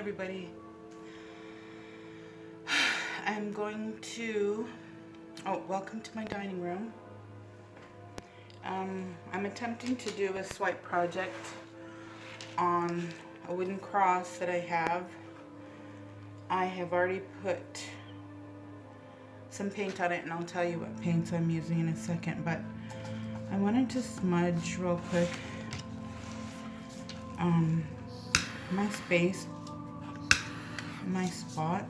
everybody. I'm going to, welcome to my dining room. I'm attempting to do a swipe project on a wooden cross that I have. I have already put some paint on it, and I'll tell you what paints I'm using in a second, but I wanted to smudge real quick my space, my spot,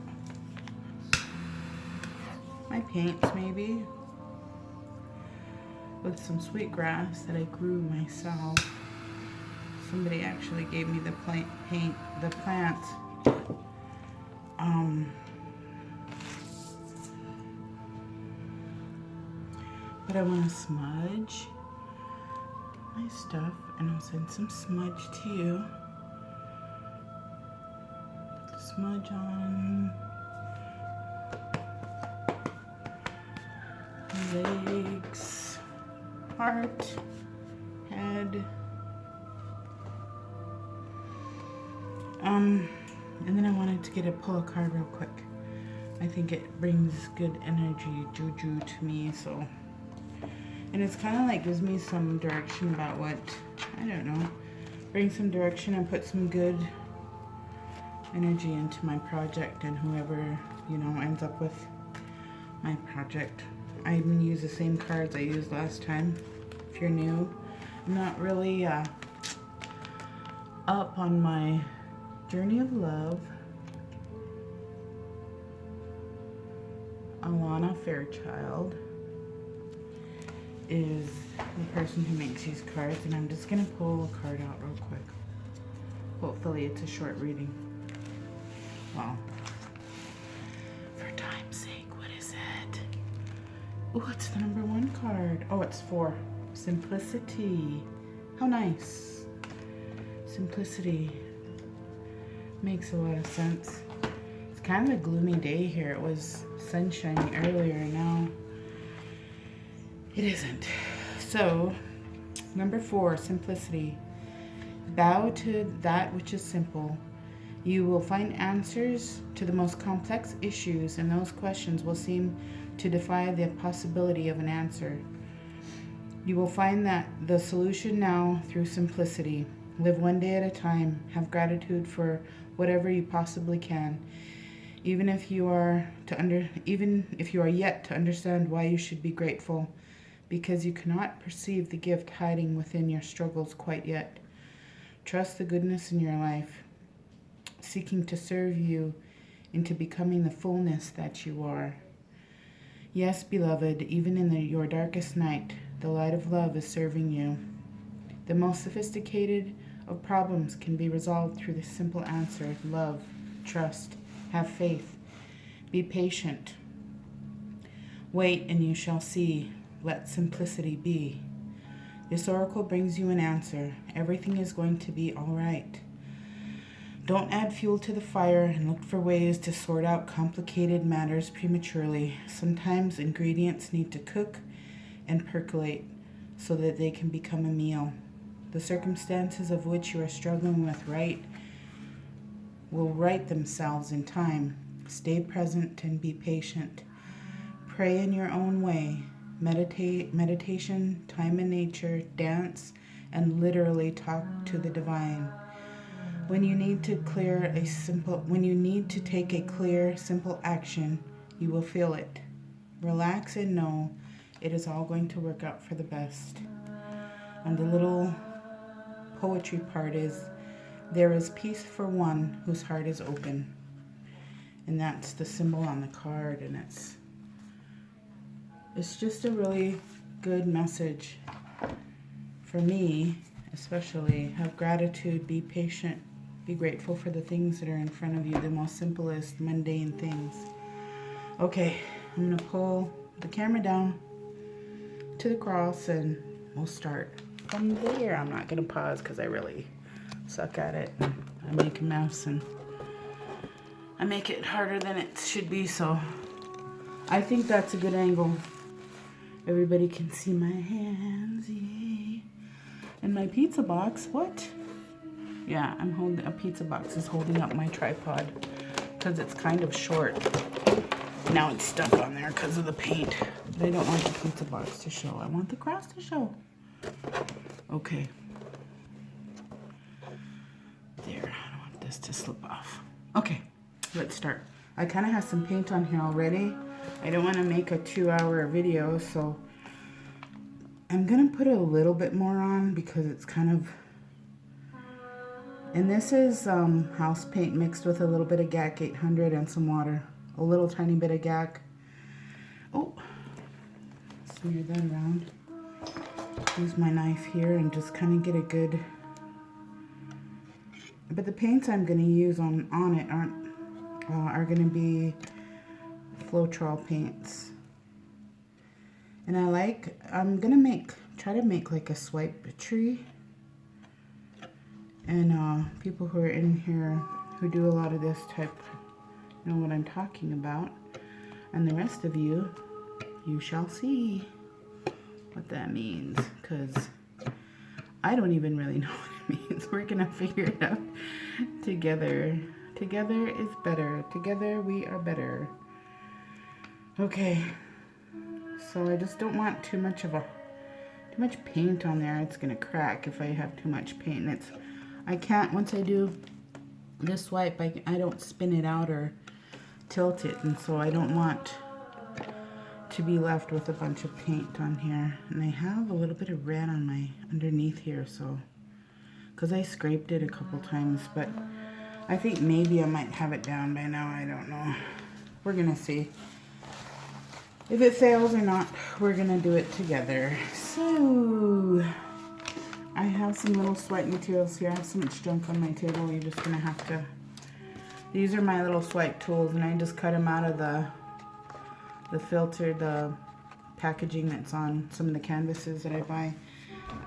my paints maybe, with some sweetgrass that I grew myself. Somebody actually gave me the plants. But I want to smudge my stuff, and I'll send some smudge to you. Smudge on legs, heart, head. And then I wanted to get a pull a card real quick. I think it brings good energy, juju to me, so. And it's kind of like gives me some direction about what, I don't know, bring some direction and put some good energy into my project, and whoever, you know, ends up with my project. I even use the same cards I used last time. If you're new, I'm not really up on my journey of love. Alana Fairchild is the person who makes these cards, and I'm just gonna pull a card out real quick. Hopefully it's a short reading. Well, for time's sake, what is it? Oh, it's the number 1 card. Oh, it's 4. Simplicity. How nice. Simplicity. Makes a lot of sense. It's kind of a gloomy day here. It was sunshiny earlier, and now it isn't. So, number 4, simplicity. Bow to that which is simple. You will find answers to the most complex issues, and those questions will seem to defy the possibility of an answer. You will find that the solution now through simplicity. Live one day at a time. Have gratitude for whatever you possibly can. Even if you are yet to understand why you should be grateful, because you cannot perceive the gift hiding within your struggles quite yet. Trust the goodness in your life, seeking to serve you into becoming the fullness that you are. Yes, beloved, even in your darkest night, the light of love is serving you. The most sophisticated of problems can be resolved through the simple answer: love, trust, have faith, be patient. Wait and you shall see. Let simplicity be. This oracle brings you an answer. Everything is going to be all right. Don't add fuel to the fire and look for ways to sort out complicated matters prematurely. Sometimes ingredients need to cook and percolate so that they can become a meal. The circumstances of which you are struggling with will right themselves in time. Stay present and be patient. Pray in your own way. Meditation, time in nature, dance, and literally talk to the divine. When you need to take a clear, simple action, you will feel it. Relax and know it is all going to work out for the best. And the little poetry part is, there is peace for one whose heart is open. And that's the symbol on the card, and it's just a really good message for me, especially. Have gratitude, be patient, be grateful for the things that are in front of you, the most simplest, mundane things. Okay, I'm going to pull the camera down to the cross, and we'll start from there. I'm not going to pause because I really suck at it. I make a mess, and I make it harder than it should be, so I think that's a good angle. Everybody can see my hands, yay. And my pizza box, what? Yeah, I'm holding, a pizza box is holding up my tripod because it's kind of short. Now it's stuck on there because of the paint. But I don't want the pizza box to show. I want the cross to show. Okay. There, I don't want this to slip off. Okay, let's start. I kind of have some paint on here already. I don't want to make a 2-hour video, so I'm going to put a little bit more on because it's kind of... And this is house paint mixed with a little bit of GAC 800 and some water. A little tiny bit of GAC. Oh, smear that around. Use my knife here and just kind of get a good... But the paints I'm going to use on it are going to be Floetrol paints. And I'm going to try to make like a swipe tree. And people who are in here who do a lot of this type know what I'm talking about. And the rest of you, you shall see what that means. Because I don't even really know what it means. We're going to figure it out together. Together is better. Together we are better. Okay. So I just don't want too much paint on there. It's going to crack if I have too much paint. And I can't, once I do this swipe, I don't spin it out or tilt it, and so I don't want to be left with a bunch of paint on here. And I have a little bit of red on my underneath here, so, because I scraped it a couple times, but I think maybe I might have it down by now. I don't know. We're gonna see. If it fails or not, we're gonna do it together. So... I have some little swipe materials here. I have so much junk on my table. You're just going to have to... These are my little swipe tools, and I just cut them out of the filter, the packaging that's on some of the canvases that I buy.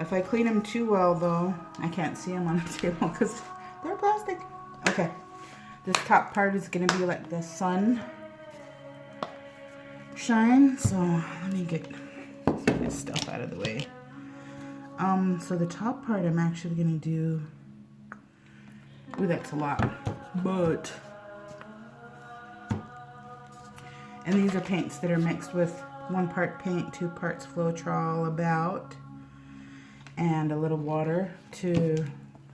If I clean them too well, though, I can't see them on the table because they're plastic. Okay. This top part is going to be like the sun shine. So let me get some of this stuff out of the way. So the top part I'm actually going to do... Ooh, that's a lot. But... And these are paints that are mixed with 1 part paint, 2 parts Floetrol about, and a little water to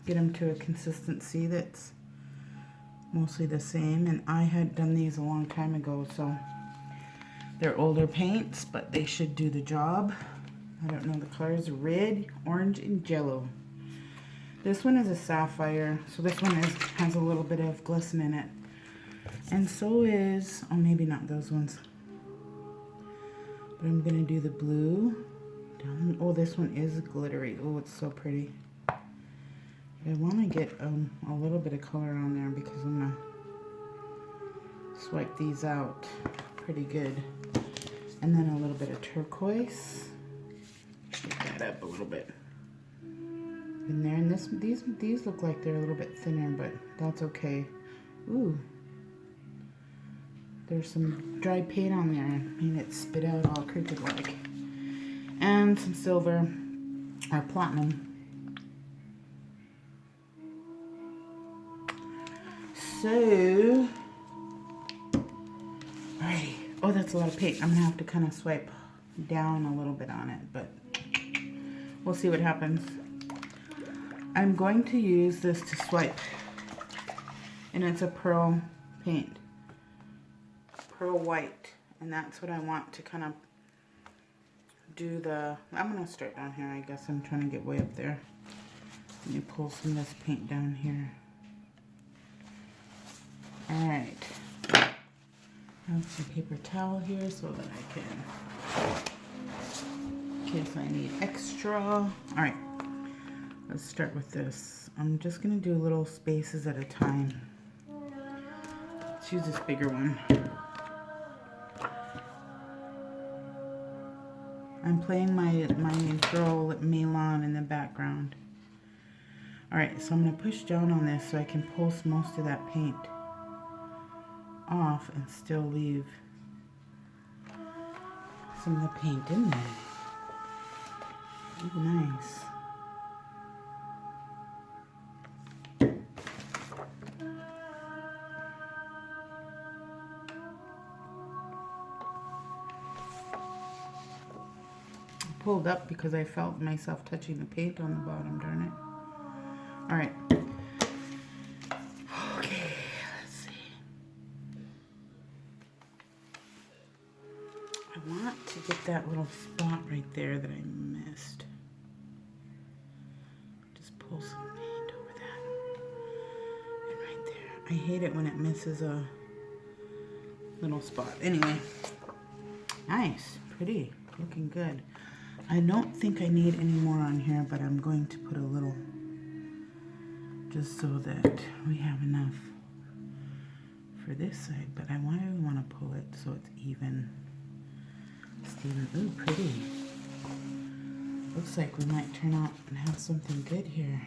get them to a consistency that's mostly the same. And I had done these a long time ago, so they're older paints, but they should do the job. I don't know the colors, red, orange, and yellow. This one is a sapphire, so this one has a little bit of glisten in it. And so is, oh, maybe not those ones. But I'm going to do the blue. Down. Oh, this one is glittery. Oh, it's so pretty. But I want to get a little bit of color on there because I'm going to swipe these out pretty good. And then a little bit of turquoise. Get that up a little bit. In there, and these look like they're a little bit thinner, but that's okay. Ooh. There's some dry paint on there. I mean, it spit out all crooked like. And some silver, or platinum. So, alrighty. Oh, that's a lot of paint. I'm gonna have to kind of swipe down a little bit on it, but we'll see what happens. I'm going to use this to swipe, and it's a pearl paint. Pearl white, and that's what I want to kind of do the... I'm going to start down here. I guess I'm trying to get way up there. Let me pull some of this paint down here. Alright. I have some paper towel here so that I can... in case I need extra. Alright. Let's start with this. I'm just going to do little spaces at a time. Let's use this bigger one. I'm playing my girl Milan in the background. Alright, so I'm going to push down on this so I can pull most of that paint off and still leave some of the paint in there. Ooh, nice. pulled up because I felt myself touching the paint on the bottom, darn it. All right. Okay, let's see. I want to get that little spot right there that I missed. Just pull some paint over that. And right there. I hate it when it misses a little spot. Anyway, nice, pretty, looking good. I don't think I need any more on here, but I'm going to put a little just so that we have enough for this side. But I really want to pull it so it's even. Steven, ooh, pretty. Looks like we might turn out and have something good here.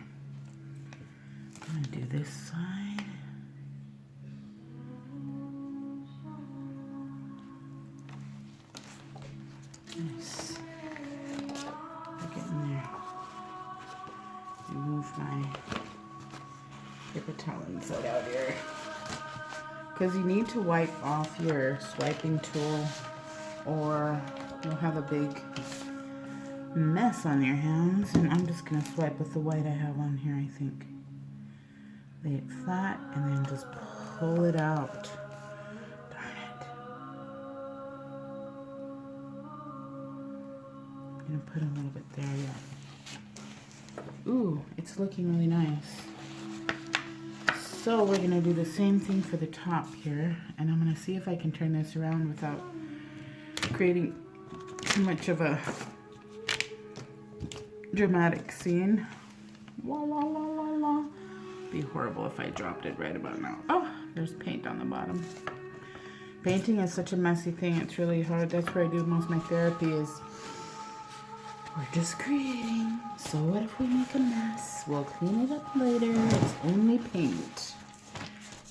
I'm gonna do this side. Nice. Get in there. Remove my paper towel inside out here. Because you need to wipe off your swiping tool or you'll have a big mess on your hands. And I'm just going to swipe with the white I have on here, I think. Lay it flat and then just pull it out. Darn it. I'm going to put a little bit there, yeah. Ooh, it's looking really nice. So we're going to do the same thing for the top here. And I'm going to see if I can turn this around without creating too much of a dramatic scene. La la la la la. Be horrible if I dropped it right about now. Oh, there's paint on the bottom. Painting is such a messy thing. It's really hard. That's where I do most of my therapy is we're just creating. So what if we make a mess? We'll clean it up later. It's only paint.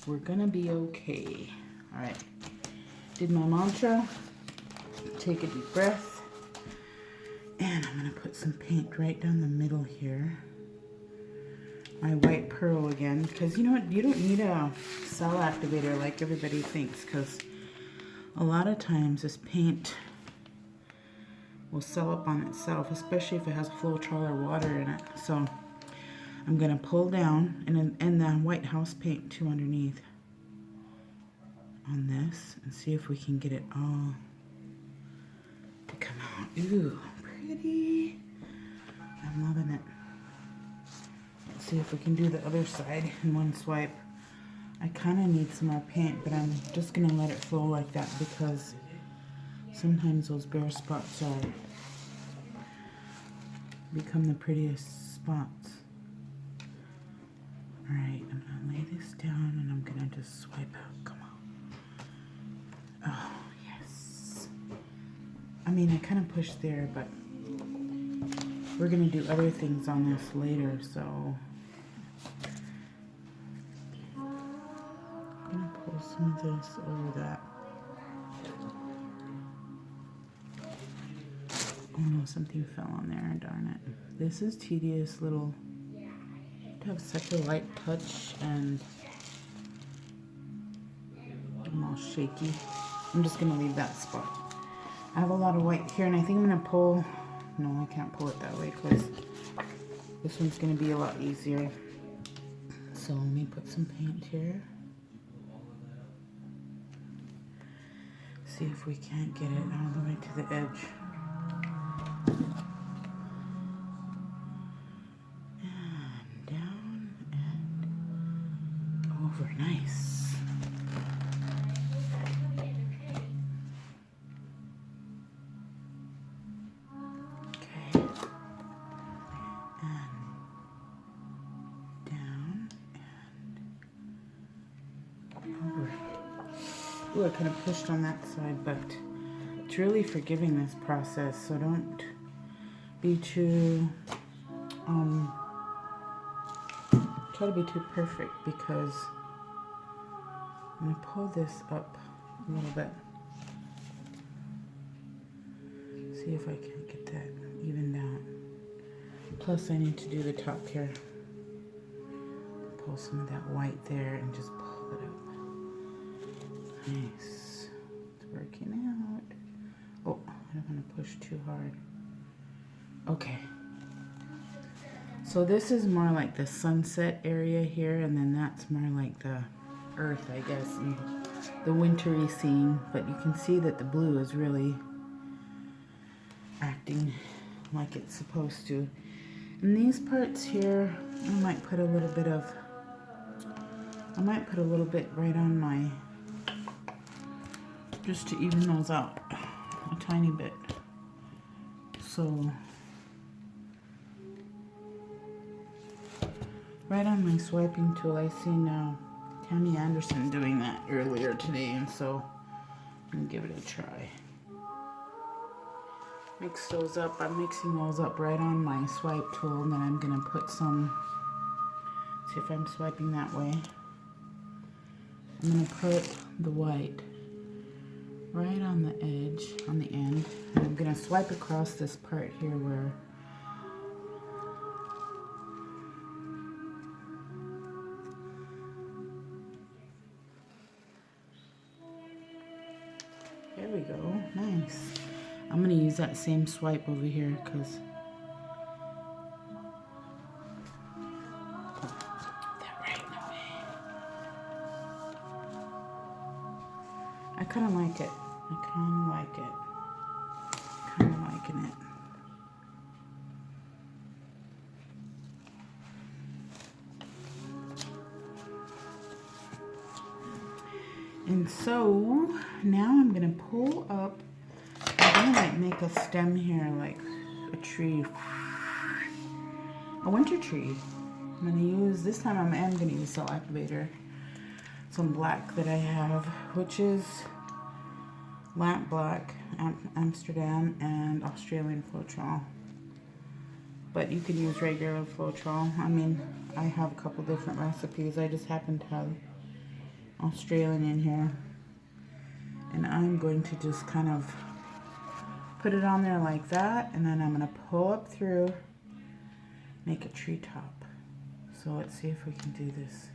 We're gonna be okay. All right. Did my mantra. Take a deep breath. And I'm gonna put some paint right down the middle here. My white pearl again, because you know what? You don't need a cell activator like everybody thinks, because a lot of times this paint will sell up on itself, especially if it has Floetrol or water in it. So I'm gonna pull down and the white house paint too underneath on this and see if we can get it all to come out. Ooh, pretty. I'm loving it. Let's see if we can do the other side in one swipe. I kind of need some more paint, but I'm just gonna let it flow like that because sometimes those bare spots become the prettiest spots. All right, I'm gonna lay this down and I'm gonna just swipe out. Come on. Oh, yes. I mean, I kind of pushed there, but we're gonna do other things on this later, so I'm gonna pull some of this over that. Oh no, something fell on there, darn it. This is tedious little, to have such a light touch and I'm all shaky. I'm just gonna leave that spot. I have a lot of white here and I think I'm gonna pull, no, I can't pull it that way because this one's gonna be a lot easier. So let me put some paint here. See if we can't get it all the way to the edge. And down and over. Nice. Okay. And down and over. Ooh, I kind of pushed on that side, but it's really forgiving this process, so don't be too, try to be too perfect because I'm going to pull this up a little bit. See if I can get that evened out. Plus I need to do the top here. Pull some of that white there and just pull it up. Nice. It's working out. Oh, I don't want to push too hard. Okay. So this is more like the sunset area here, and then that's more like the earth, I guess, and the wintry scene. But you can see that the blue is really acting like it's supposed to. And these parts here, I might put a little bit right on my, just to even those out a tiny bit. So right on my swiping tool, I seen Tammy Anderson doing that earlier today, and so I'm gonna give it a try. Mix those up. I'm mixing those up right on my swipe tool, and then I'm gonna put some, see if I'm swiping that way. I'm gonna put the white right on the edge, on the end, and I'm gonna swipe across this part here where there we go. Nice. I'm gonna use that same swipe over here because that right in the way. I kind of like it. I kind of like it. Kind of liking it. And so now I'm gonna pull up. I'm gonna like make a stem here, like a tree, a winter tree. I'm gonna use, this time I am gonna use Cell Activator, some black that I have, which is Lamp Black, Amsterdam, and Australian Floetrol. But you can use regular Floetrol. I mean, I have a couple different recipes. I just happen to have Australian in here. And I'm going to just kind of put it on there like that, and then I'm gonna pull up through, make a treetop. So let's see if we can do this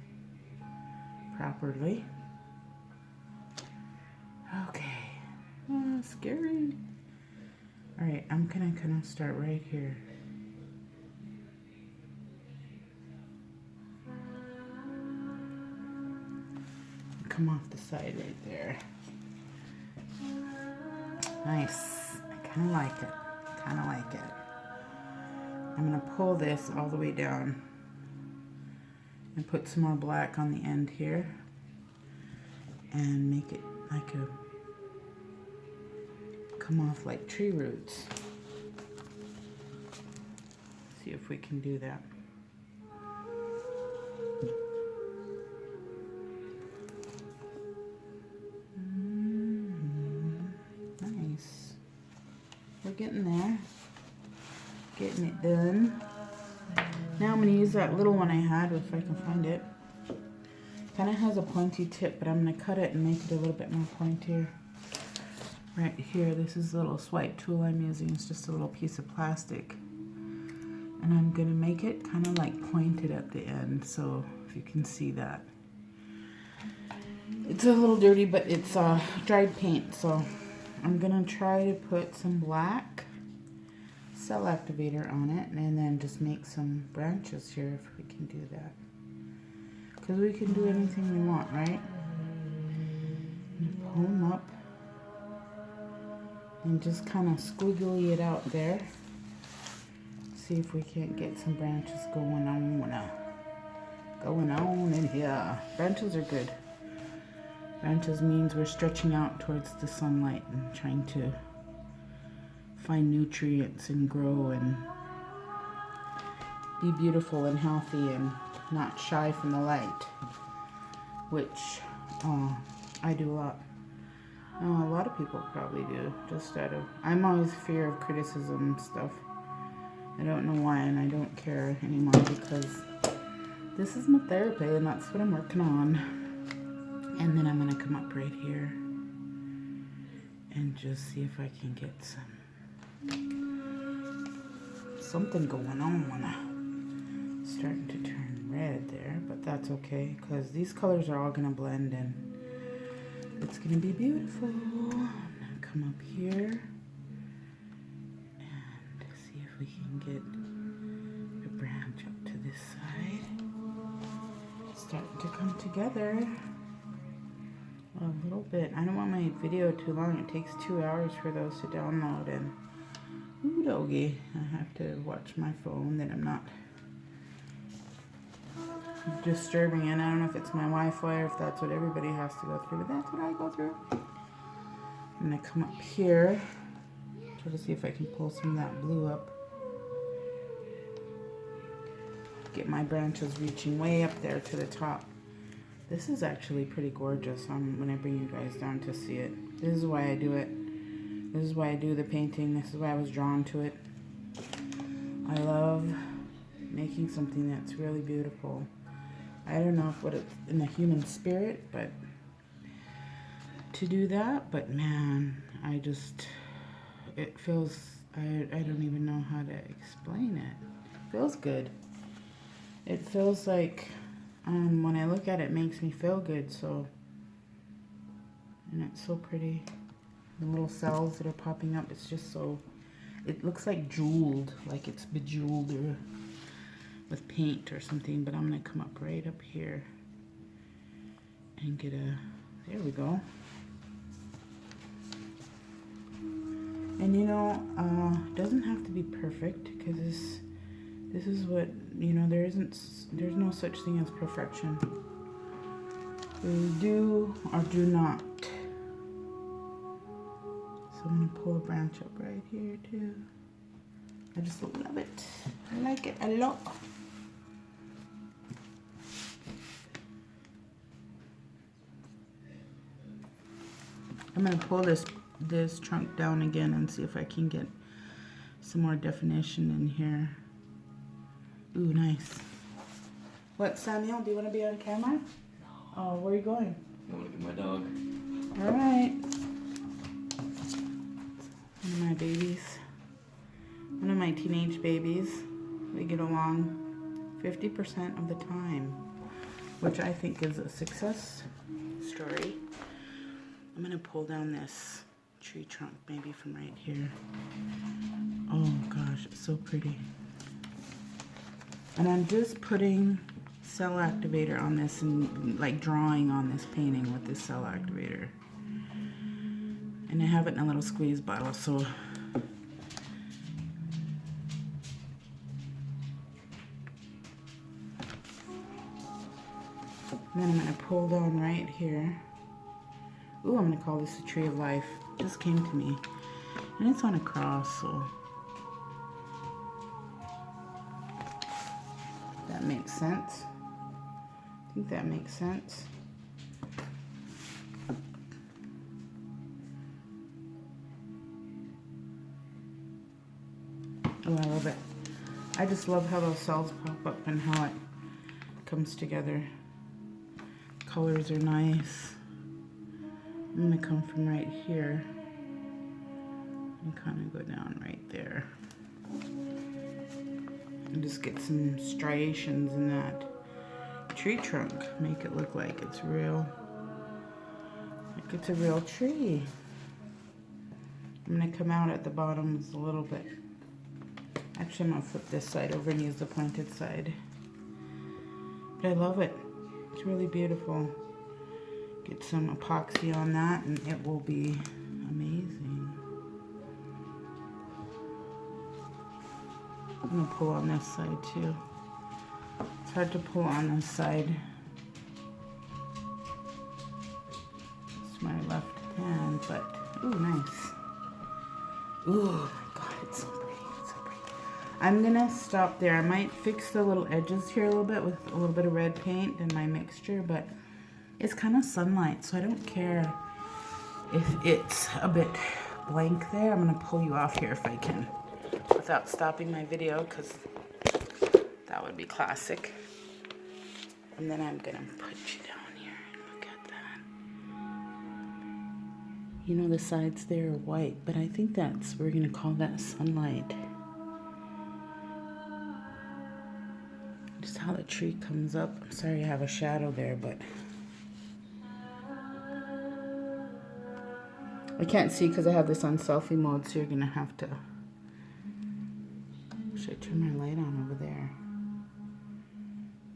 properly. Okay. Oh, scary. All right, I'm gonna kind of start right here. Come off the side right there. Nice. I kind of like it. Kind of like it. I'm going to pull this all the way down and put some more black on the end here and make it like a, come off like tree roots. See if we can do that. Nice. We're getting there. Getting it done. Now I'm going to use that little one I had, if I can find it. Kind of has a pointy tip, but I'm going to cut it and make it a little bit more pointier. Right here, this is the little swipe tool I'm using. It's just a little piece of plastic. And I'm going to make it kind of like pointed at the end, so if you can see that. It's a little dirty, but it's dried paint, so I'm going to try to put some black Cell Activator on it, and then just make some branches here if we can do that. Because we can do anything we want, right? And pull them up and just kind of squiggly it out there. See if we can't get some branches going on in here. Branches are good. Branches means we're stretching out towards the sunlight and trying to find nutrients and grow and be beautiful and healthy and not shy from the light, which I do a lot. A lot of people probably do, just out of, I'm always fear of criticism and stuff. I don't know why, and I don't care anymore because this is my therapy and that's what I'm working on. And then I'm going to come up right here and just see if I can get something going on. Starting to turn red there, but that's okay because these colors are all going to blend in. It's going to be beautiful. I'm going to come up here and see if we can get a branch up to this side. Starting to come together a little bit. I don't want my video too long. It takes 2 hours for those to download, and ooh doggy, I have to watch my phone that I'm not disturbing it. I don't know if it's my Wi-Fi or if that's what everybody has to go through, but that's what I go through. I'm gonna come up here, try to see if I can pull some of that blue up. Get my branches reaching way up there to the top. This is actually pretty gorgeous when I bring you guys down to see it. This is why I do it. This is why I do the painting. This is why I was drawn to it. I love making something that's really beautiful. I don't know what it's in the human spirit, but to do that, but man, it feels, I don't even know how to explain it. It feels good. It feels like, when I look at it, it makes me feel good, so, and it's so pretty. The little cells that are popping up, it's just so, it looks like jeweled, like it's bejeweled or with paint or something, but I'm going to come up right up here and get there we go. And you know, it doesn't have to be perfect, because this is what, you know, there's no such thing as perfection. We do or do not. So I'm going to pull a branch up right here too. I just love it. I like it a lot. I'm going to pull this trunk down again and see if I can get some more definition in here. Ooh, nice. What, Samuel? Do you want to be on camera? Oh, where are you going? I want to get my dog. All right. One of my babies. One of my teenage babies. They get along 50% of the time, which I think is a success story. I'm going to pull down this tree trunk maybe from right here. Oh gosh, it's so pretty. And I'm just putting cell activator on this and like drawing on this painting with this cell activator. And I have it in a little squeeze bottle, so and then I'm going to pull down right here. Ooh, I'm going to call this the Tree of Life. This came to me. And it's on a cross, so that makes sense. I think that makes sense. Oh, I love it. I just love how those cells pop up and how it comes together. Colors are nice. I'm going to come from right here and kind of go down right there. And just get some striations in that tree trunk. Make it look like it's real. Like it's a real tree. I'm going to come out at the bottom a little bit. Actually, I'm going to flip this side over and use the pointed side. But I love it. It's really beautiful. Get some epoxy on that and it will be amazing. I'm going to pull on this side too. It's hard to pull on this side. It's my left hand, but ooh, nice. Ooh, my God, it's so pretty. It's so pretty. I'm going to stop there. I might fix the little edges here a little bit with a little bit of red paint in my mixture, but it's kind of sunlight, so I don't care if it's a bit blank there. I'm going to pull you off here if I can without stopping my video, because that would be classic. And then I'm going to put you down here and look at that. You know, the sides there are white, but I think we're going to call that sunlight. Just how the tree comes up. I'm sorry I have a shadow there, but I can't see because I have this on selfie mode, so you're going to have to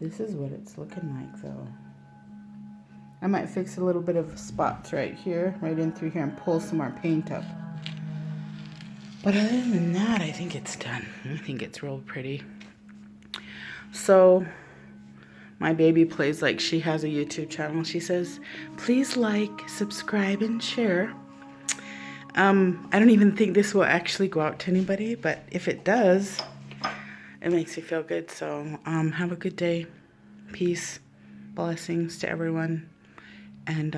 This is what it's looking like though. I might fix a little bit of spots right here, right in through here, and pull some more paint up. But other than that, I think it's done. I think it's real pretty. So my baby plays like she has a YouTube channel. She says, please like, subscribe, and share. I don't even think this will actually go out to anybody, but if it does, it makes me feel good. So have a good day. Peace. Blessings to everyone. And